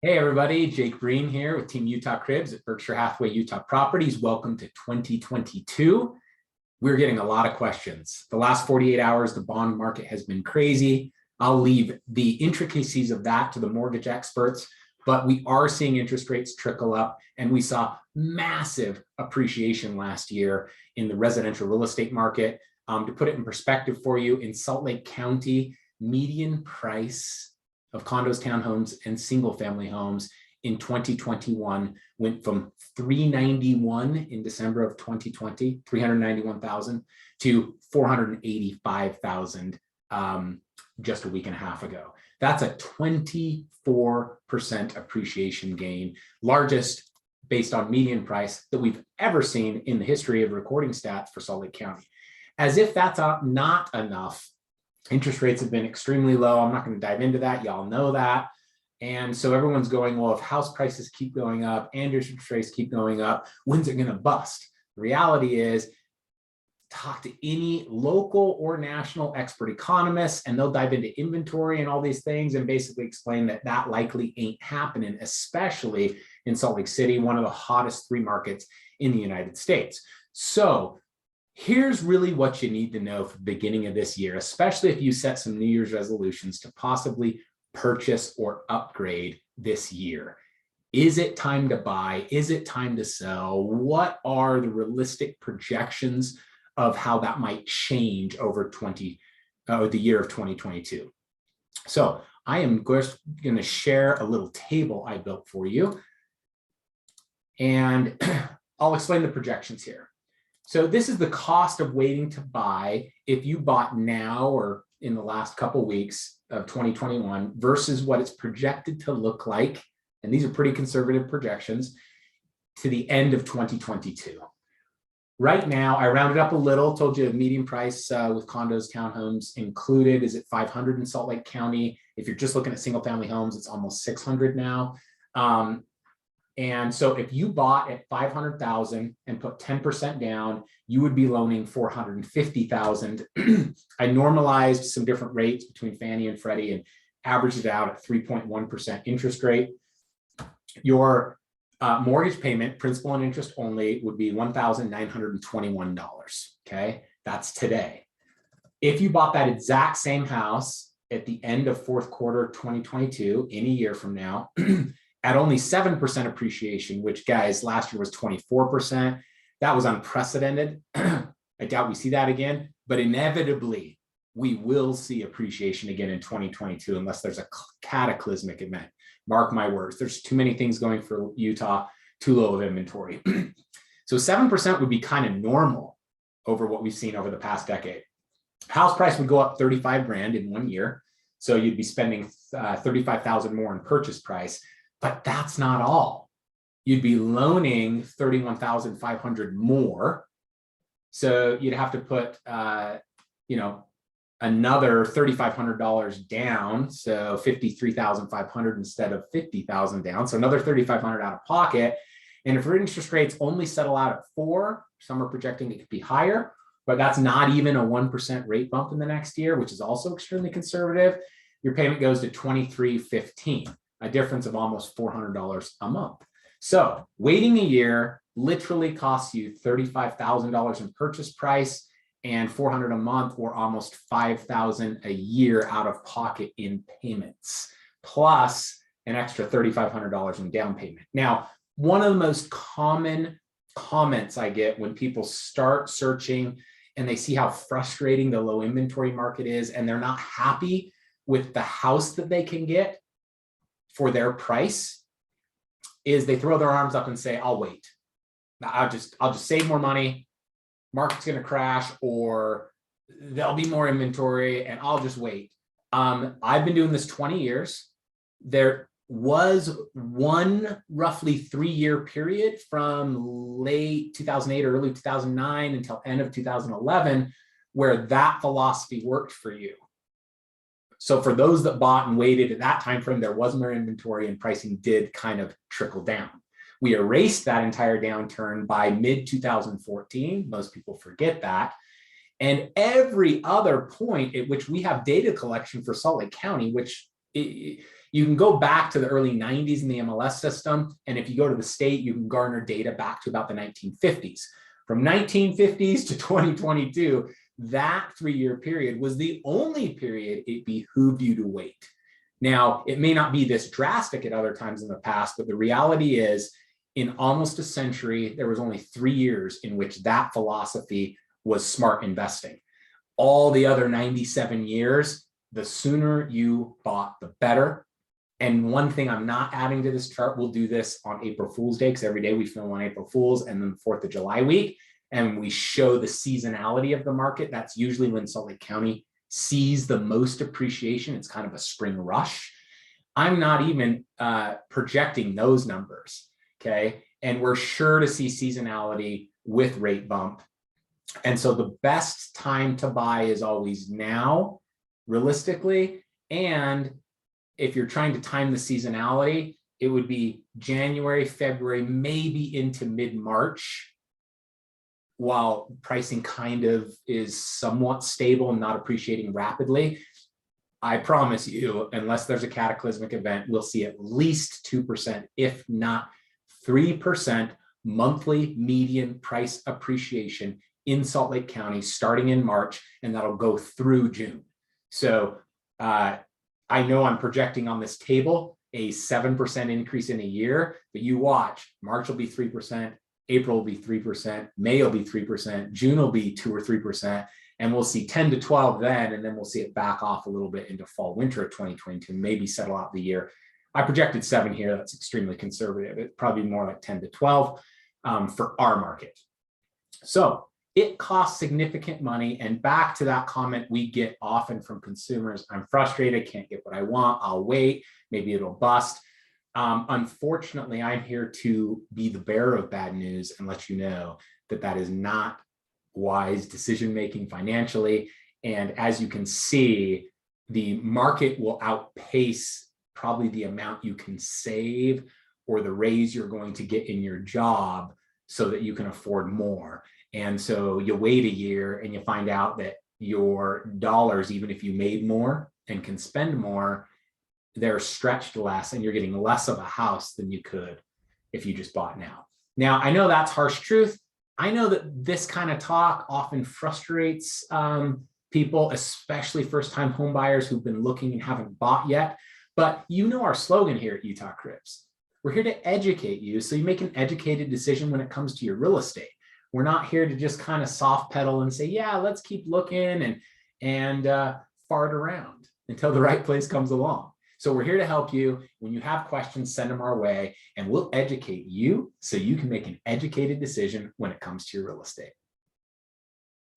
Hey everybody, Jake Breen here with Team Utah Cribs at Berkshire Hathaway Utah Properties. Welcome to 2022. We're getting a lot of questions. The last 48 hours, the bond market has been crazy. I'll leave the intricacies of that to the mortgage experts, but we are seeing interest rates trickle up, and we saw massive appreciation last year in the residential real estate market. To put it in perspective for you, in Salt Lake County, median price of condos, townhomes, and single family homes in 2021 went from 391 in December of 2020, 391,000 to 485,000 just a week and a half ago. That's a 24% appreciation gain, largest based on median price that we've ever seen in the history of recording stats for Salt Lake County. As if that's not enough, interest rates have been extremely low. I'm not going to dive into that. Y'all know that. And so everyone's going, well, if house prices keep going up and interest rates keep going up, when's it going to bust? The reality is, talk to any local or national expert economists, and they'll dive into inventory and all these things and basically explain that that likely ain't happening, especially in Salt Lake City, one of the hottest 3 markets in the United States. So here's really what you need to know for the beginning of this year, especially if you set some New Year's resolutions to possibly purchase or upgrade this year. Is it time to buy? Is it time to sell? What are the realistic projections of how that might change over the year of 2022? So I am going to share a little table I built for you, and I'll explain the projections here. So this is the cost of waiting to buy if you bought now or in the last couple of weeks of 2021 versus what it's projected to look like, and these are pretty conservative projections, to the end of 2022. Right now, I rounded up a little, told you the median price with condos, townhomes included is at 500 in Salt Lake County. If you're just looking at single family homes, it's almost 600 now. And so if you bought at 500,000 and put 10% down, you would be loaning 450,000. I normalized some different rates between Fannie and Freddie and averaged it out at 3.1% interest rate. Your mortgage payment, principal and interest only, would be $1,921. Okay, that's today. If you bought that exact same house at the end of fourth quarter 2022, in a year from now, at only 7% appreciation, which, guys, last year was 24%. That was unprecedented. I doubt we see that again, but inevitably we will see appreciation again in 2022 unless there's a cataclysmic event. Mark my words, there's too many things going for Utah, too low of inventory. So 7% would be kind of normal over what we've seen over the past decade. House price would go up 35 grand in 1 year. So you'd be spending 35,000 more in purchase price. But that's not all. You'd be loaning 31,500 more. So you'd have to put, another $3,500 down. So 53,500 instead of 50,000 down. So another 3,500 out of pocket. And if interest rates only settle out at 4, some are projecting it could be higher, but that's not even a 1% rate bump in the next year, which is also extremely conservative. Your payment goes to $2,315. A difference of almost $400 a month. So waiting a year literally costs you $35,000 in purchase price and $400 a month, or almost $5,000 a year out of pocket in payments, plus an extra $3,500 in down payment. Now, one of the most common comments I get when people start searching and they see how frustrating the low inventory market is, and they're not happy with the house that they can get for their price, is they throw their arms up and say, I'll wait. I'll just save more money. Market's going to crash, or there'll be more inventory and I'll just wait. I've been doing this 20 years. There was one roughly 3-year period from late 2008 or early 2009 until end of 2011 where that philosophy worked for you. So for those that bought and waited at that time frame, there was more inventory and pricing did kind of trickle down. We erased that entire downturn by mid-2014. Most people forget that. And every other point at which we have data collection for Salt Lake County, which You can go back to the early 90s in the MLS system. And if you go to the state, you can garner data back to about the 1950s. From 1950s to 2022, that 3-year period was the only period it behooved you to wait. Now, it may not be this drastic at other times in the past, but the reality is in almost a century, there was only 3 years in which that philosophy was smart investing. All the other 97 years, the sooner you bought, the better. And one thing I'm not adding to this chart, we'll do this on April Fool's Day, because every day we film on April Fool's and then the 4th of July week, and we show the seasonality of the market. That's usually when Salt Lake County sees the most appreciation. It's kind of a spring rush. I'm not even projecting those numbers, okay? And we're sure to see seasonality with rate bump. And so the best time to buy is always now, realistically. And if you're trying to time the seasonality, it would be January, February, maybe into mid-March, while pricing kind of is somewhat stable and not appreciating rapidly. I promise you, unless there's a cataclysmic event, we'll see at least 2%, if not 3% monthly median price appreciation in Salt Lake County starting in March, and that'll go through June. So I know I'm projecting on this table a 7% increase in a year, but you watch, March will be 3%, April will be 3%, May will be 3%, June will be 2 or 3%, and we'll see 10 to 12 then, and then we'll see it back off a little bit into fall, winter of 2022, maybe settle out the year. I projected 7 here. That's extremely conservative. It's probably more like 10 to 12 for our market. So it costs significant money. And back to that comment we get often from consumers, I'm frustrated, can't get what I want, I'll wait, maybe it'll bust. Unfortunately, I'm here to be the bearer of bad news and let you know that that is not wise decision-making financially. And as you can see, the market will outpace probably the amount you can save or the raise you're going to get in your job so that you can afford more. And so you wait a year and you find out that your dollars, even if you made more and can spend more, they're stretched less and you're getting less of a house than you could if you just bought now. Now, I know that's harsh truth. I know that this kind of talk often frustrates people, especially first-time home buyers who've been looking and haven't bought yet. But you know our slogan here at Utah Cribs. We're here to educate you so you make an educated decision when it comes to your real estate. We're not here to just kind of soft pedal and say, yeah, let's keep looking and fart around until the right place comes along. So we're here to help you. When you have questions, send them our way, and we'll educate you so you can make an educated decision when it comes to your real estate.